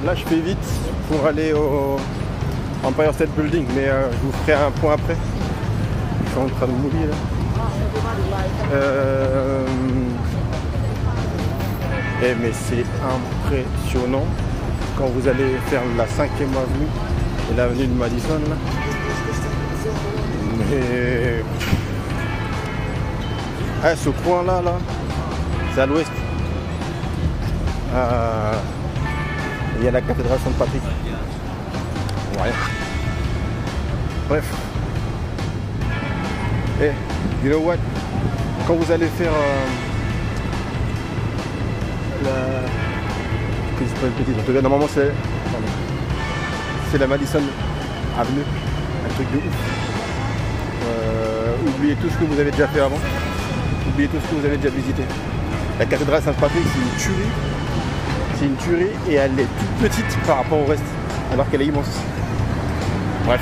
Là je fais vite pour aller au Empire State Building, mais je vous ferai un point après. Je suis en train de mouiller là. Mais c'est impressionnant quand vous allez faire la 5e avenue et l'avenue de Madison là. Mais ce coin là, c'est à l'ouest. Il y a la cathédrale Saint-Patrick. Ouais. Bref. You know what? Quand vous allez faire normalement c'est la Madison Avenue, un truc de ouf. Oubliez tout ce que vous avez déjà fait avant. Oubliez tout ce que vous avez déjà visité. La cathédrale Saint-Patrick, c'est une tuerie. C'est une tuerie et elle est toute petite par rapport au reste, alors qu'elle est immense. Bref.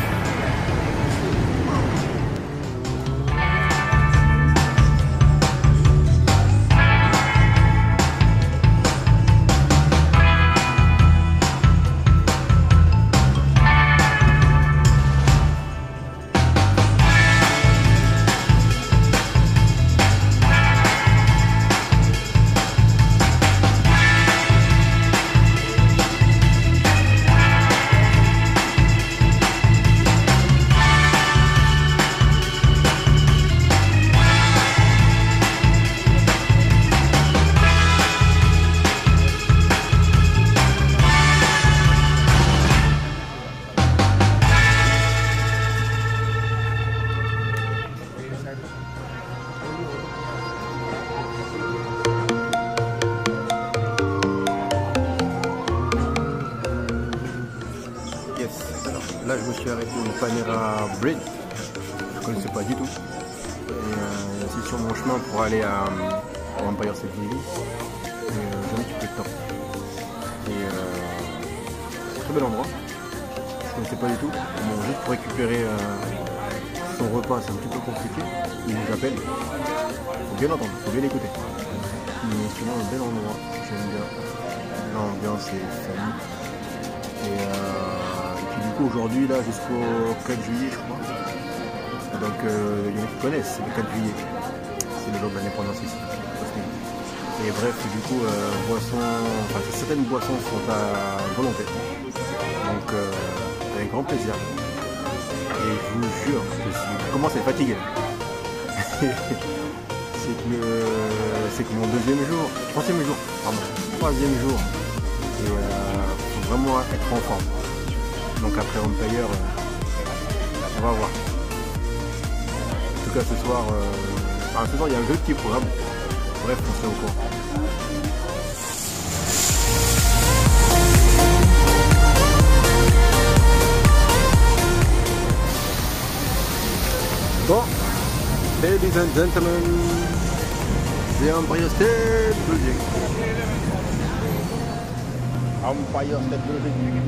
Là je me suis arrêté au Panera Bread, je ne connaissais pas du tout. Et c'est sur mon chemin pour aller à Empire State Building. J'ai un petit peu de temps. Et très bel endroit. Je ne connaissais pas du tout. Bon, juste pour récupérer son repas, c'est un petit peu compliqué. Il nous appelle. Il faut bien l'entendre, il faut bien l'écouter. Mais sinon un bel endroit, j'aime bien. L'ambiance est famille. Et puis du coup aujourd'hui là jusqu'au 4 juillet je crois. Donc il y en a qui connaissent, c'est le 4 juillet. C'est le jour de l'indépendance ici. Et bref du coup certaines boissons sont à volonté. Donc avec grand plaisir. Et je vous jure que si je commence à être fatigué. c'est que mon troisième jour. Et faut vraiment être en forme. Donc après Empire, on va voir. En tout cas ce soir, il y a un jeu de petit programme. Bref, on se tient au courant. Bon, ladies and gentlemen, the Empire State Building. Empire State Building.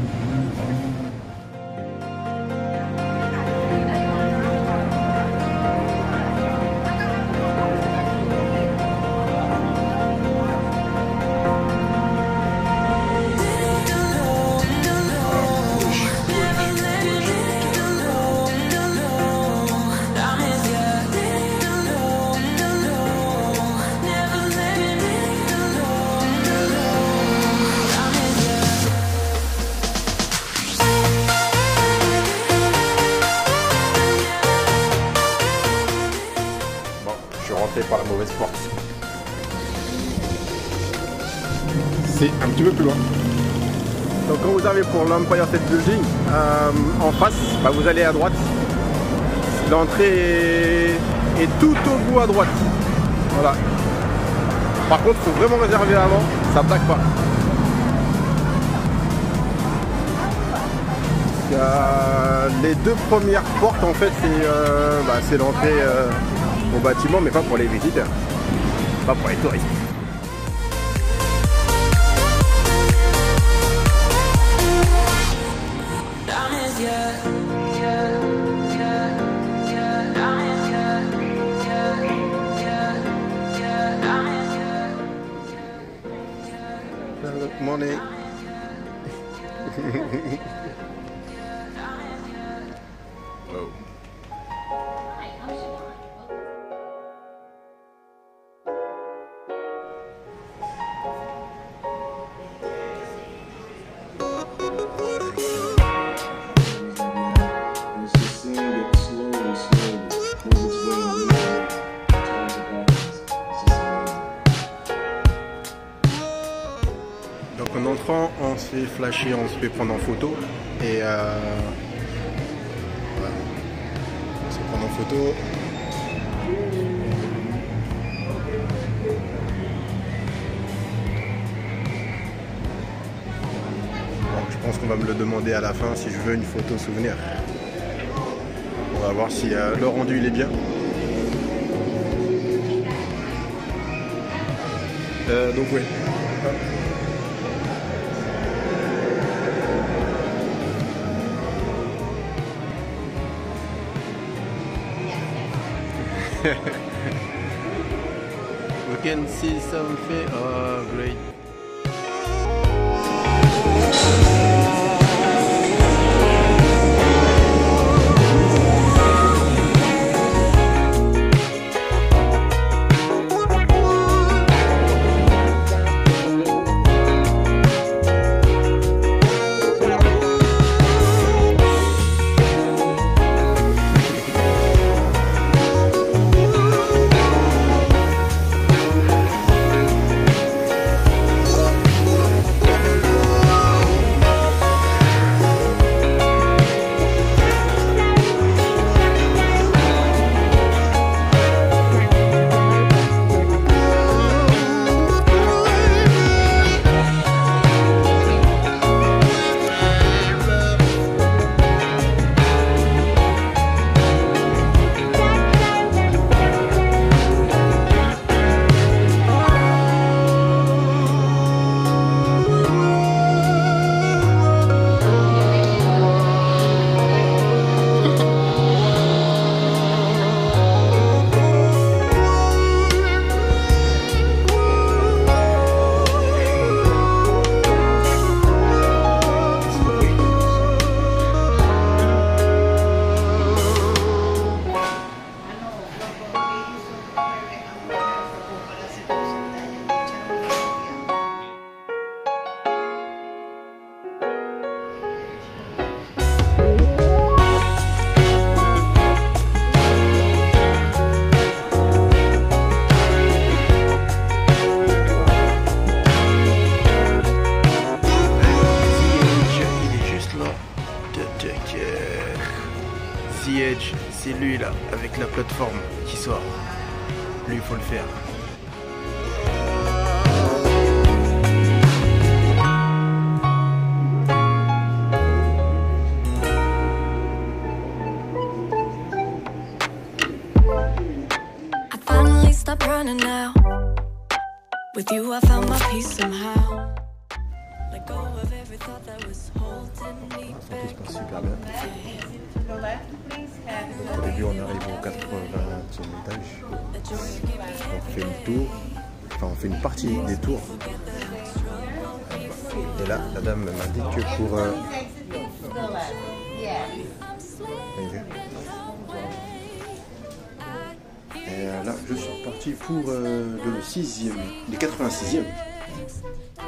Par la mauvaise porte. C'est un petit peu plus loin. Donc quand vous arrivez pour l'Empire State Building, en face, vous allez à droite. L'entrée est tout au bout à droite. Voilà. Par contre, il faut vraiment réserver avant, ça ne plaque pas. Les deux premières portes, en fait, c'est l'entrée au bâtiment, mais pas pour les visiteurs, pas pour les touristes. Good morning. Oh. Donc en entrant, on se fait flasher, on se fait prendre en photo et voilà. On se fait prendre en photo. Bon, je pense qu'on va me le demander à la fin si je veux une photo souvenir. On va voir si le rendu il est bien. Donc oui. We can see something. Oh, great. The Edge, c'est lui là, avec la plateforme qui sort. Lui, il faut le faire. I finally stopped running now. With you, I found my peace somehow. Let go of every thought that was holding me back. Ça se passe super bien. Au début, on arrive au 80e étage. On fait le tour, enfin on fait une partie des tours. Et là, la dame m'a dit que pour... Et là, je suis reparti pour le 6e, le 86e.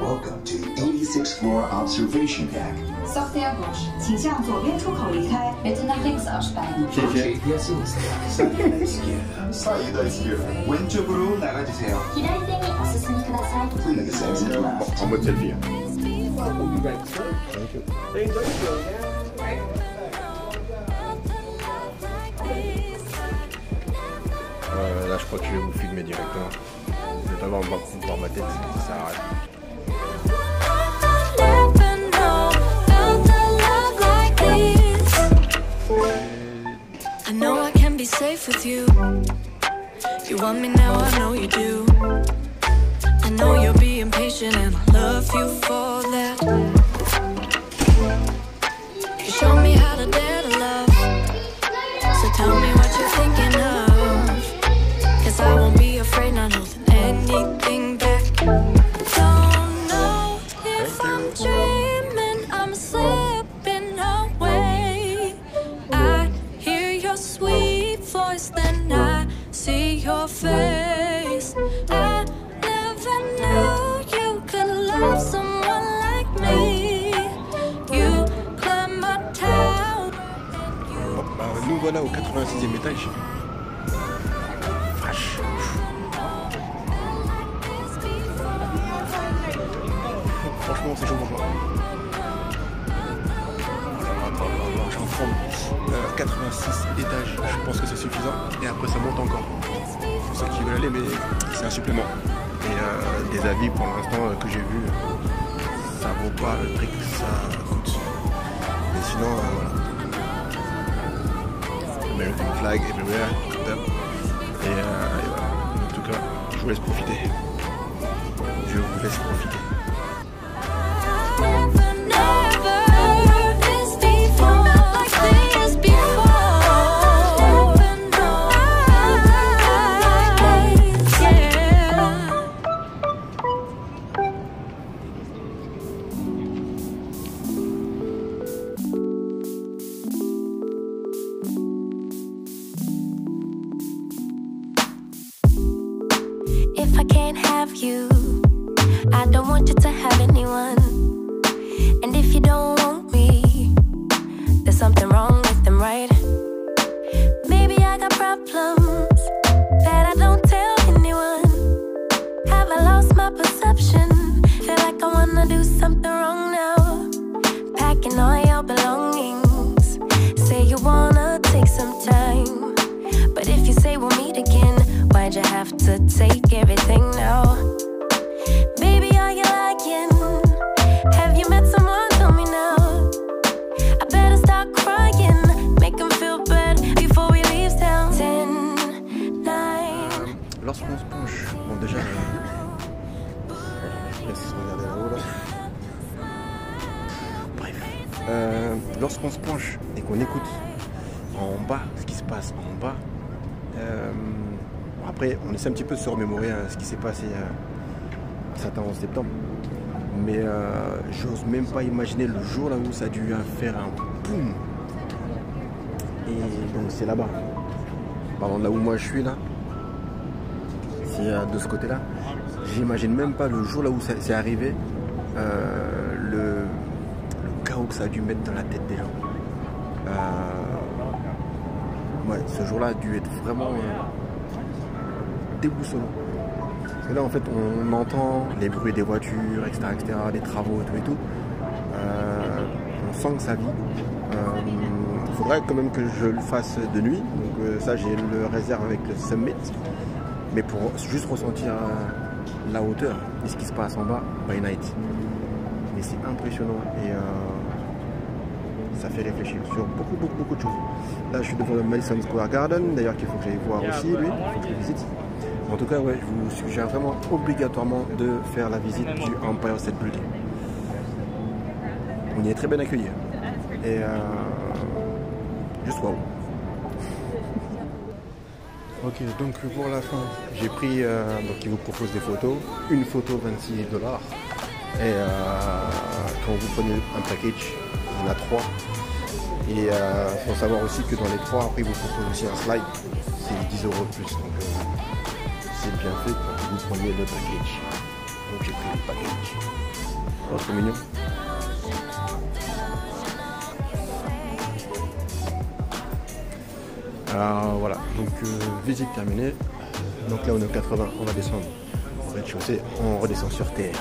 Welcome to 86th floor observation deck. Sortez à gauche，请向左边出口离开。Bitte nach links aussteigen. GPS Side esquerda. 왼쪽으로 나가주세요. 左手にお進みください。 Please exit left. En mode selfie. Là, je crois que je vais vous filmer directement. Je vais pas voir ma tête, ça sert à rien. I know I can be safe with you. You want me now, I know you do. I know you're being patient and I love you for that. You show me how to dare to love. So tell me what you're thinking of. 'Cause I won't be afraid, not holding anything back. Don't know if I'm dreaming, I'm so have someone like me. You climb my tower. Bon, bah, nous voilà au 86e étage. Vache. Franchement, c'est chaud pour moi. J'en forme 86 étages, je pense que c'est suffisant. Et après, ça monte encore. Pour ceux qui veulent aller, mais c'est un supplément. Et des avis pour l'instant que j'ai vu, ça vaut pas le prix que ça coûte. Mais sinon, voilà. American flag everywhere, tout ça. Et voilà. En tout cas, je vous laisse profiter. Je vous laisse profiter. If I can't have you, I don't want you to have anyone. And if you don't want me, there's something wrong with them, right? Maybe I got problems that I don't tell anyone. Have I lost my perception? Feel like I wanna do something wrong now. Packing all your belongings. Say you wanna take some time, but if you say we'll meet again, why'd you have to take everything now? Baby, are you lying? Have you met someone? Tell me now. I better start crying, make them feel bad before we leave town. 10, 9. Lorsqu'on se penche, bon déjà, laisse regarder là-haut là. Bref, lorsqu'on se penche et qu'on écoute en bas ce qui se passe en bas, après on essaie un petit peu de se remémorer ce qui s'est passé certains 11 septembre, mais j'ose même pas imaginer le jour là où ça a dû faire un boum. Et donc c'est là-bas, pardon, là où moi je suis là, c'est de ce côté là. J'imagine même pas le jour là où c'est arrivé, le chaos que ça a dû mettre dans la tête des gens. Ouais, ce jour-là a dû être vraiment déboussolant. Parce que là, en fait, on entend les bruits des voitures, etc., les travaux, tout et tout. On sent que ça vit. Il faudrait quand même que je le fasse de nuit. Donc ça, j'ai le réserve avec le Summit. Mais pour juste ressentir la hauteur et ce qui se passe en bas, by night. Mais c'est impressionnant et ça fait réfléchir sur beaucoup de choses. Là, je suis devant le Madison Square Garden, d'ailleurs qu'il faut que j'aille voir aussi, lui, il faut que je le visite. En tout cas, ouais, je vous suggère vraiment obligatoirement de faire la visite du Empire State Building. On y est très bien accueillis. Et juste waouh. Ok, donc pour la fin, j'ai pris, donc il vous propose des photos, une photo $26. Et quand vous prenez un package, il y en a 3. Et il faut savoir aussi que dans les 3, après, il vous propose aussi un slide, c'est 10 € de plus. Donc c'est bien fait pour que vous preniez le package. Donc j'ai pris le package. Oh, c'est mignon. Alors voilà, donc visite terminée. Donc là on est au 80, on va descendre au rez-de-chaussée, on redescend sur terre.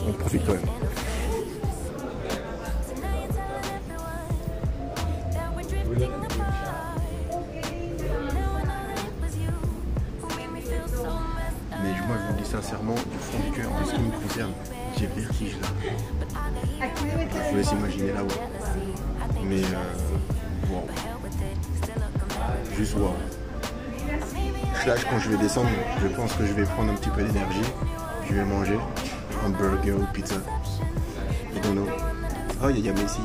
On profite quand même. Mais moi je vous dis sincèrement, du fond du cœur, en ce qui me concerne, j'ai le vertige là. Je vous laisse imaginer là-haut. Mais wow. Juste wow. Là, quand je vais descendre, je pense que je vais prendre un petit peu d'énergie. Je vais manger un burger ou pizza. I don't know. Oh, il y a Messi.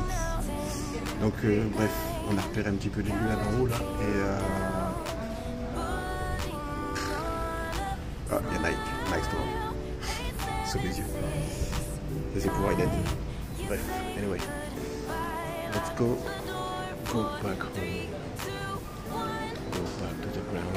Donc, bref, on a repéré un petit peu de vue là en haut là. Et ah, il y a Nike. Nike Store. Sous mes yeux. Ça, c'est pour Aiden. Bref, anyway. Let's go. Go back home. Go back to the ground.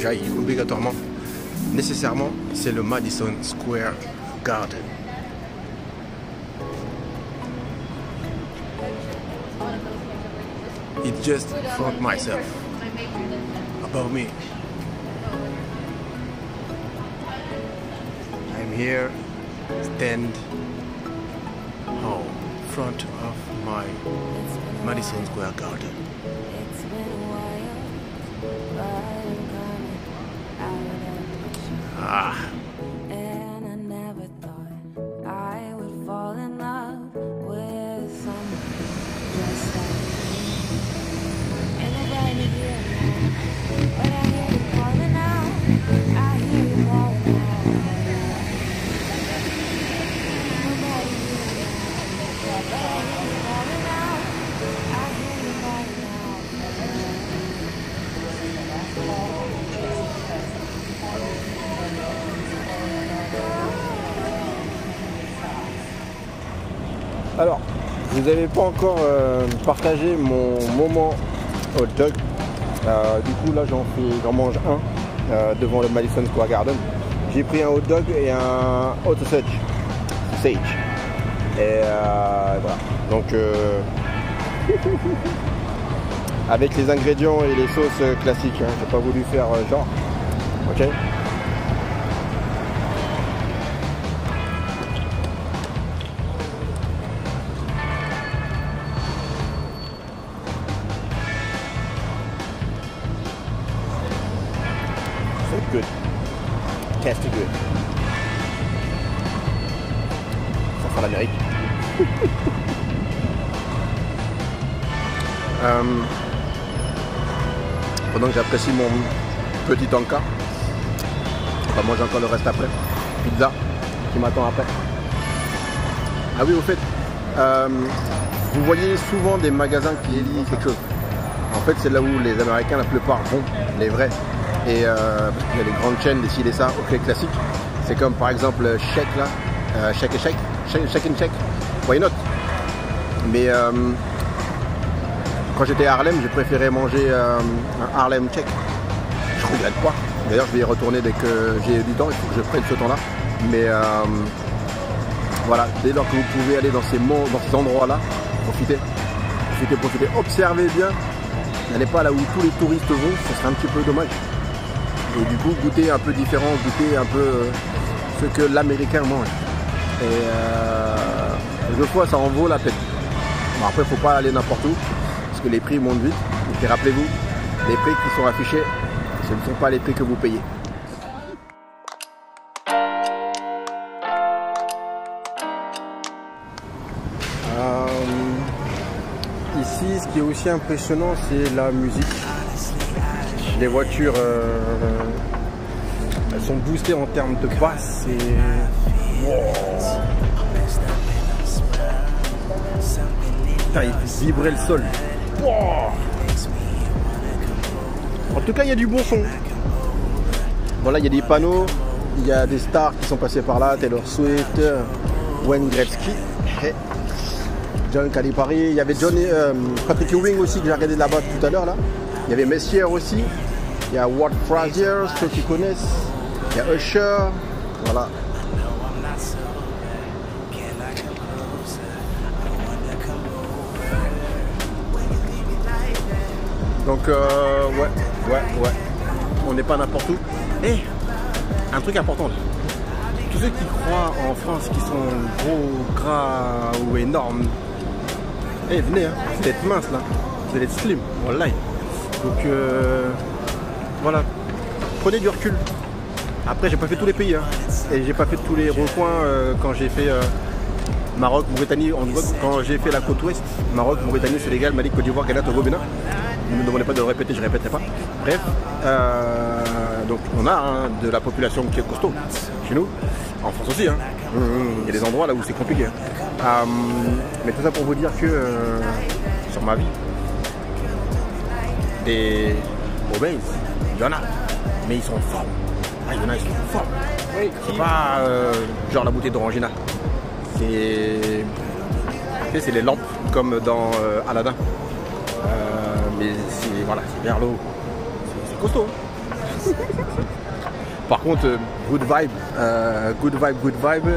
j'aille obligatoirement, nécessairement, c'est le Madison Square Garden. It just front myself, above me. I'm here, stand front of my Madison Square Garden. It's been a while, but I'm coming out of Ah, and I never thought I would fall in love with someone just like you. And nobody here now, but I hear you calling out. I hear you calling out. Nobody here now, but I hear you calling out. I hear you calling out. alors, je vous avais pas encore partagé mon moment hot dog. Du coup, là, j'en mange un devant le Madison Square Garden. J'ai pris un hot dog et un hot sage. Et voilà. Donc, avec les ingrédients et les sauces classiques. Hein. J'ai pas voulu faire genre. Ok. Good. Tasty good. Ça sera l'Amérique. Pendant que j'apprécie mon petit tanka, on va manger encore le reste après. Pizza qui m'attend après. Ah oui, au fait, vous voyez souvent des magasins qui élient quelque chose. En fait, c'est là où les Américains, la plupart, vont, les vrais. Et parce qu'il y a des grandes chaînes, des ci et ça, ok, classiques. C'est comme par exemple Shake là, Shake and Shake, why not? Mais quand j'étais à Harlem, j'ai préféré manger un Harlem Shake. Je regrette pas. D'ailleurs, je vais y retourner dès que j'ai du temps, il faut que je prenne ce temps-là. Mais voilà, dès lors que vous pouvez aller dans ces endroits-là, profitez, observez bien. N'allez pas là où tous les touristes vont, ce serait un petit peu dommage. Et du coup, goûter un peu différent, goûter un peu ce que l'Américain mange. Et deux fois, ça en vaut la peine. Bon, après, il ne faut pas aller n'importe où, parce que les prix montent vite. Et puis rappelez-vous, les prix qui sont affichés, ce ne sont pas les prix que vous payez. Ici, ce qui est aussi impressionnant, c'est la musique. Les voitures, elles sont boostées en termes de basse et... Wow. Putain, il fait vibrer le sol. Wow. En tout cas, il y a du bon son. Bon, là, il y a des panneaux, il y a des stars qui sont passées par là, Taylor Swift, Wayne Gretzky, John Calipari, il y avait Patrick Ewing aussi que j'ai regardé là-bas tout à l'heure là. Il y avait Messier aussi, il y a Ward Frazier, ceux qui connaissent, il y a Usher, voilà. Donc ouais, on n'est pas n'importe où. Et un truc important, tous ceux qui croient en France qui sont gros, gras ou énormes, venez, hein, vous êtes mince là, vous allez être slim, voilà. Donc voilà, prenez du recul. Après, j'ai pas fait tous les pays, hein, et j'ai pas fait tous les recoins quand j'ai fait Maroc, Mauritanie. Quand j'ai fait la côte ouest, Maroc, Mauritanie, Sénégal, Mali, Côte d'Ivoire, Ghana, Togo, Bénin. Ne me demandez pas de le répéter, je ne répéterai pas. Bref, donc on a de la population qui est costaud chez nous, en France aussi. Hein. Il y a des endroits là où c'est compliqué. Hein. Mais tout ça pour vous dire que sur ma vie, des obèses, il y en a, mais ils sont en forme. Ah, il y en a, ils sont en forme. Oui, c'est pas genre la bouteille d'orangina. C'est les lampes comme dans Aladdin. Mais c'est voilà, c'est vers l'eau. C'est costaud. Par contre, good vibe,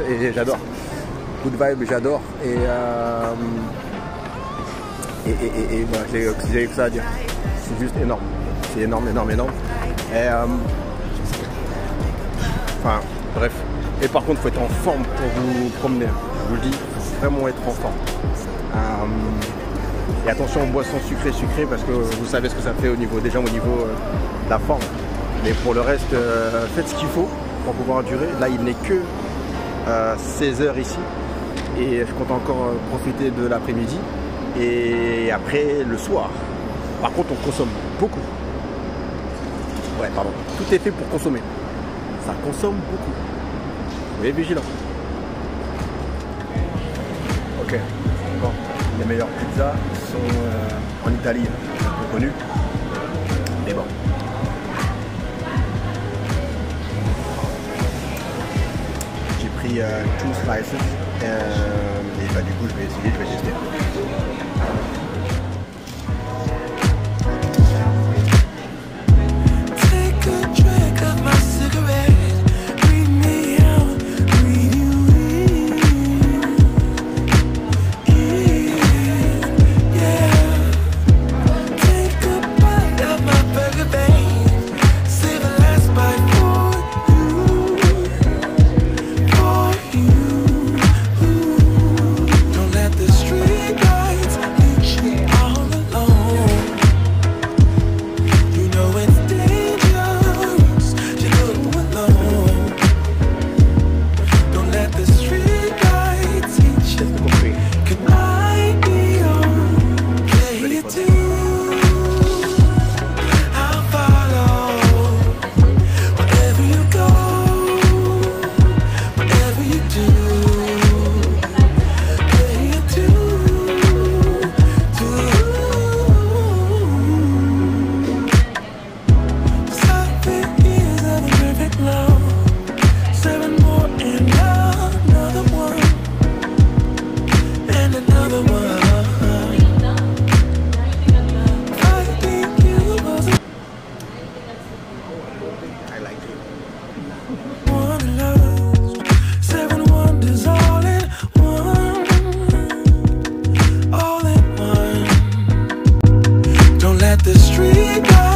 et j'adore. Good vibe, j'adore. Et voilà, j'ai que ça à dire. C'est juste énorme. C'est énorme. Et enfin, bref. Et par contre, il faut être en forme pour vous promener. Je vous le dis, il faut vraiment être en forme. Et attention aux boissons sucrées parce que vous savez ce que ça fait au niveau de la forme. Mais pour le reste, faites ce qu'il faut pour pouvoir endurer. Là, il n'est que 16 h ici. Et je compte encore profiter de l'après-midi. Et après, le soir. Par contre, on consomme beaucoup. Ouais, pardon. Tout est fait pour consommer. Ça consomme beaucoup. Soyez vigilants. Ok. Bon. Les meilleures pizzas sont en Italie. Un peu connues. Mais bon. J'ai pris 2 slices. Et bah, du coup, je vais essayer, je vais tester. The street guy